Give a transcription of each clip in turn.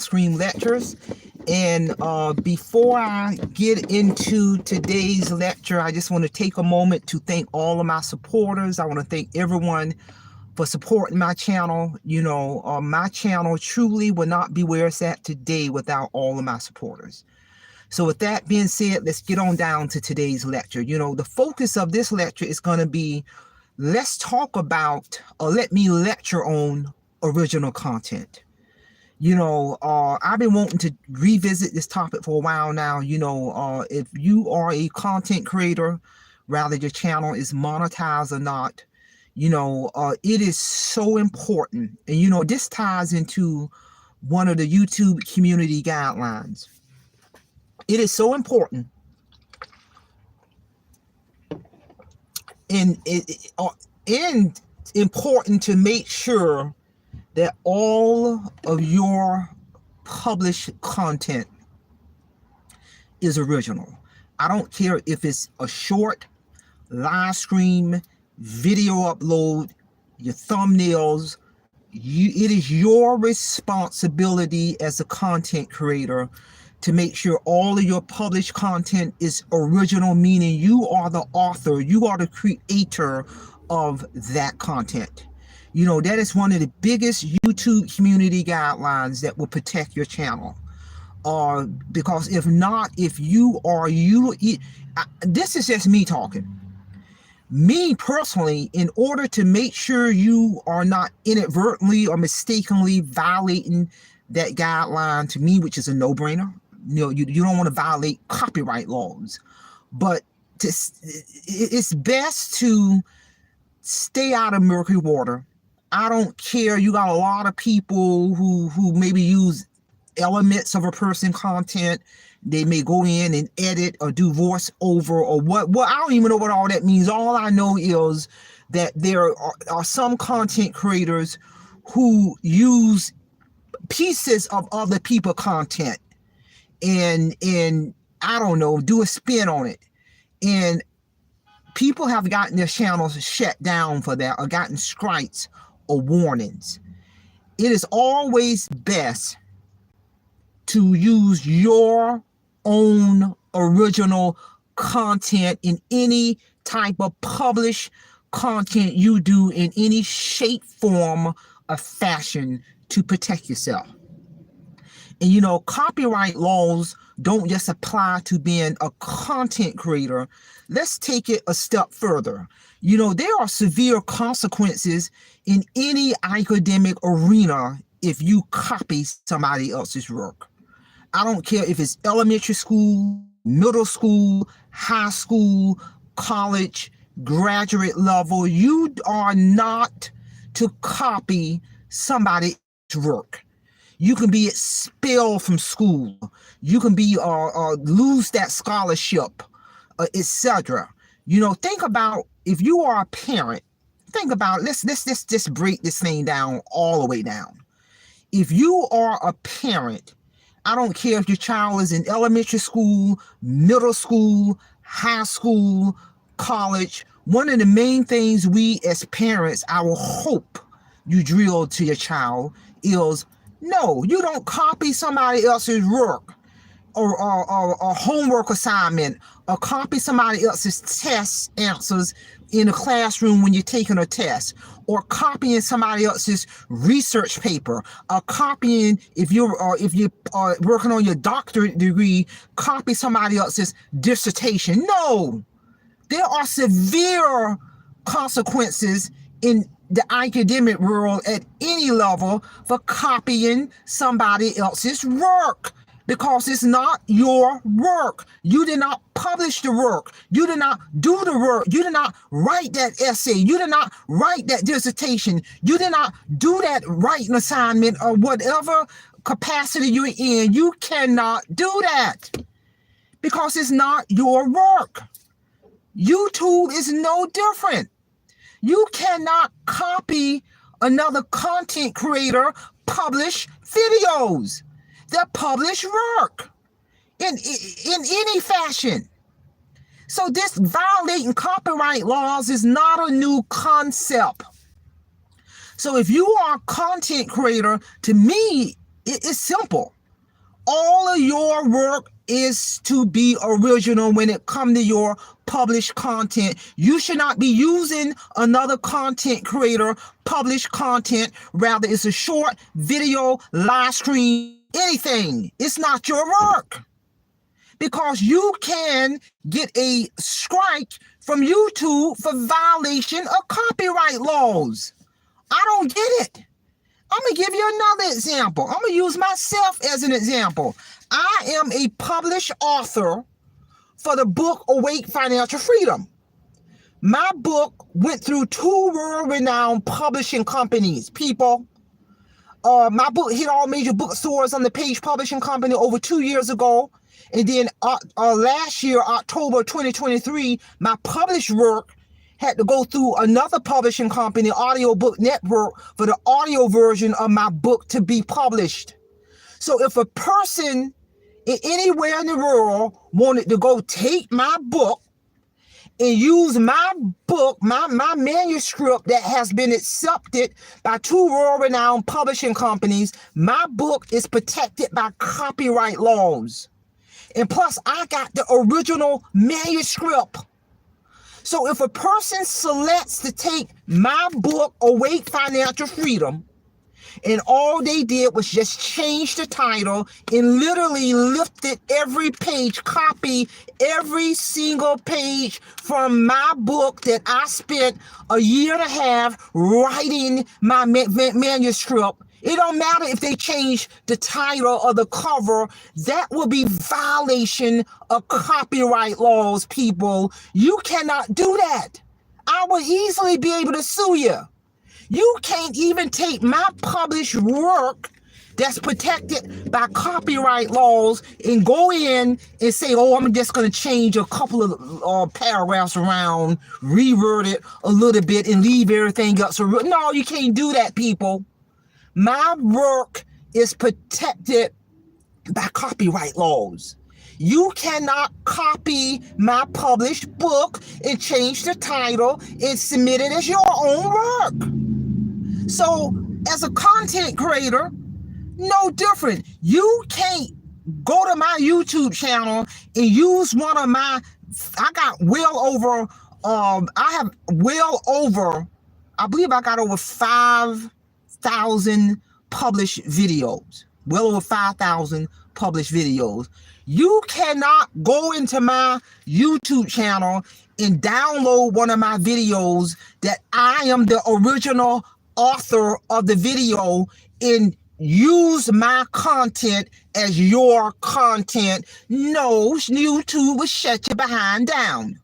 Stream Lectures. And before I get into today's lecture, I just want to take a moment to thank all of my supporters. I want to thank everyone for supporting my channel. My channel truly would not be where it's at today without all of my supporters. So with that being said, let's get on down to today's lecture. The focus of this lecture is going to be, let's talk about, or let me lecture on original content. I've been wanting to revisit this topic for a while now. If you are a content creator, rather your channel is monetized or not, it is so important. And, this ties into one of the YouTube community guidelines. It is so important. And important to make sure that all of your published content is original. I don't care if it's a short, live stream, video upload, your thumbnails. It is your responsibility as a content creator to make sure all of your published content is original, meaning you are the author, you are the creator of that content. That is one of the biggest YouTube community guidelines that will protect your channel. Because if not, this is just me talking. Me personally, in order to make sure you are not inadvertently or mistakenly violating that guideline, to me, which is a no-brainer, you don't want to violate copyright laws, but it's best to stay out of murky water. I don't care. You got a lot of people who maybe use elements of a person content. They may go in and edit or do voice over or what. I don't even know what all that means. All I know is that there are some content creators who use pieces of other people's content and I don't know, do a spin on it. And people have gotten their channels shut down for that or gotten strikes or warnings. It is always best to use your own original content in any type of published content you do in any shape, form, or fashion to protect yourself. And copyright laws don't just apply to being a content creator. Let's take it a step further. There are severe consequences in any academic arena if you copy somebody else's work. I don't care if it's elementary school, middle school, high school, college, graduate level. You are not to copy somebody's work. You can be expelled from school. You can be lose that scholarship, etc. Think about if you are a parent. Think about let's just break this thing down all the way down. If you are a parent, I don't care if your child is in elementary school, middle school, high school, college. One of the main things we as parents, I will hope you drill to your child is, no, you don't copy somebody else's work or homework assignment or copy somebody else's test answers in a classroom when you're taking a test, or copying somebody else's research paper, or copying, if you're working on your doctorate degree, copy somebody else's dissertation. No, there are severe consequences in the academic world at any level for copying somebody else's work, because it's not your work. You did not publish the work. You did not do the work. You did not write that essay. You did not write that dissertation. You did not do that writing assignment or whatever capacity you're in. You cannot do that because it's not your work. YouTube is no different. You cannot copy another content creator publish videos. They're published work in any fashion. So this violating copyright laws is not a new concept. So if you are a content creator, to me, It's simple. All of your work is to be original when it comes to your published content. You should not be using another content creator published content. Rather, it's a short video, live stream, anything. It's not your work. Because you can get a strike from YouTube for violation of copyright laws. I don't get it. I'm going to give you another example. I'm going to use myself as an example. I am a published author for the book Awake Financial Freedom. My book went through 2 world-renowned publishing companies. People, my book hit all major bookstores on the Page Publishing Company over 2 years ago. And then last year, October 2023, my published work had to go through another publishing company, Audiobook Network, for the audio version of my book to be published. So if a person anywhere in the world wanted to go take my book and use my book, my manuscript that has been accepted by 2 world-renowned publishing companies, my book is protected by copyright laws. And plus, I got the original manuscript. So if a person selects to take my book, Awake Financial Freedom, and all they did was just change the title and literally lifted every page, copy every single page from my book that I spent a year and a half writing my manuscript. It don't matter if they change the title or the cover. That will be violation of copyright laws, people. You cannot do that. I will easily be able to sue you. You can't even take my published work that's protected by copyright laws and go in and say, oh, I'm just going to change a couple of paragraphs around, reword it a little bit and leave everything else. No, you can't do that, people. My work is protected by copyright laws. You cannot copy my published book and change the title and submit it as your own work. So as a content creator, no different. You can't go to my YouTube channel and use one of my, I believe I got over 5,000 published videos, well over 5,000 published videos. You cannot go into my YouTube channel and download one of my videos that I am the original author of the video and use my content as your content. No, YouTube will shut you behind down.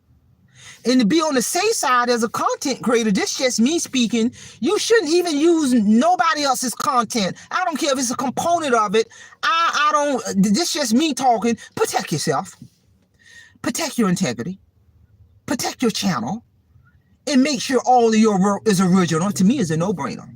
And to be on the safe side as a content creator, this just me speaking, you shouldn't even use nobody else's content. I don't care if it's a component of it. This just me talking. Protect yourself. Protect your integrity. Protect your channel. And make sure all of your work is original. To me, is a no-brainer.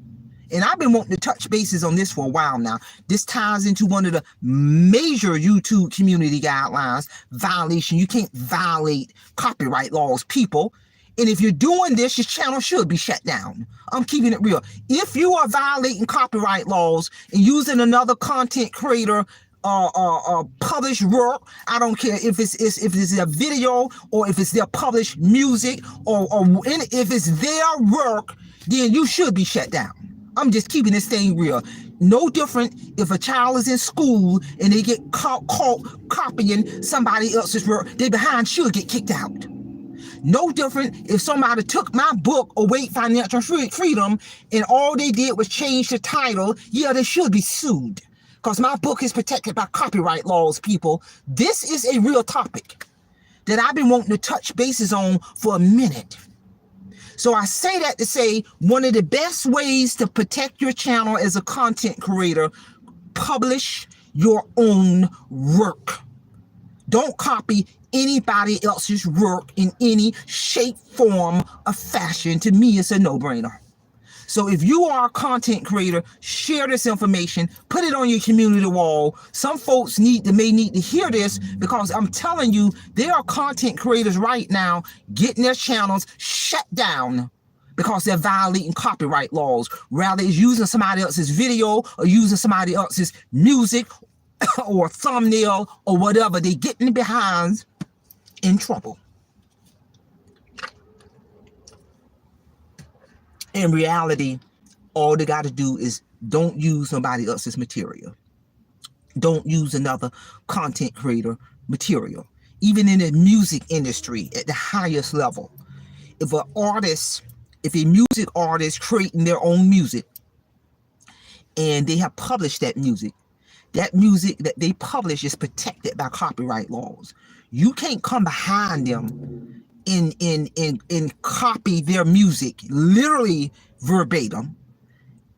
And I've been wanting to touch bases on this for a while now. This ties into one of the major YouTube community guidelines, violation. You can't violate copyright laws, people. And if you're doing this, your channel should be shut down. I'm keeping it real. If you are violating copyright laws and using another content creator published work, I don't care if it's a video or if it's their published music or if it's their work, then you should be shut down. I'm just keeping this thing real. No different if a child is in school and they get caught copying somebody else's work, they behind should get kicked out. No different if somebody took my book, Awake Financial Freedom, and all they did was change the title. Yeah, they should be sued because my book is protected by copyright laws, people. This is a real topic that I've been wanting to touch bases on for a minute. So I say that to say one of the best ways to protect your channel as a content creator, publish your own work. Don't copy anybody else's work in any shape, form, or fashion. To me, it's a no-brainer. So if you are a content creator, share this information, put it on your community wall. Some folks may need to hear this because I'm telling you, there are content creators right now getting their channels shut down because they're violating copyright laws. Rather, it's using somebody else's video or using somebody else's music or thumbnail or whatever. They getting behind in trouble. In reality, all they got to do is don't use somebody else's material. Don't use another content creator material. Even in the music industry at the highest level, if a music artist creating their own music and they have published that music that they publish is protected by copyright laws. You can't come behind them and copy their music literally verbatim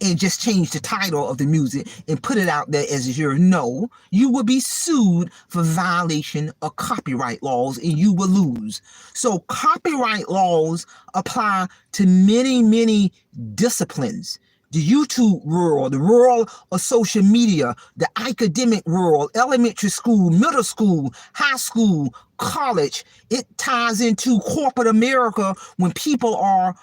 and just change the title of the music and put it out there as your no. You will be sued for violation of copyright laws and you will lose. So copyright laws apply to many, many disciplines. The YouTube world, the world of social media, the academic world, elementary school, middle school, high school, college. It ties into corporate America when people are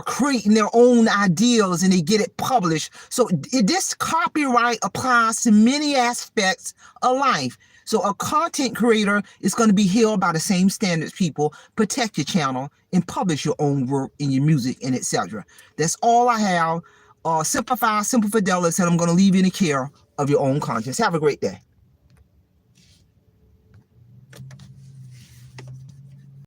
creating their own ideals and they get it published. So this copyright applies to many aspects of life. So a content creator is going to be held by the same standards. People protect your channel and publish your own work in your music and etc. That's all I have. Simplify, Simple Fidelis, and I'm going to leave you in the care of your own conscience. Have a great day.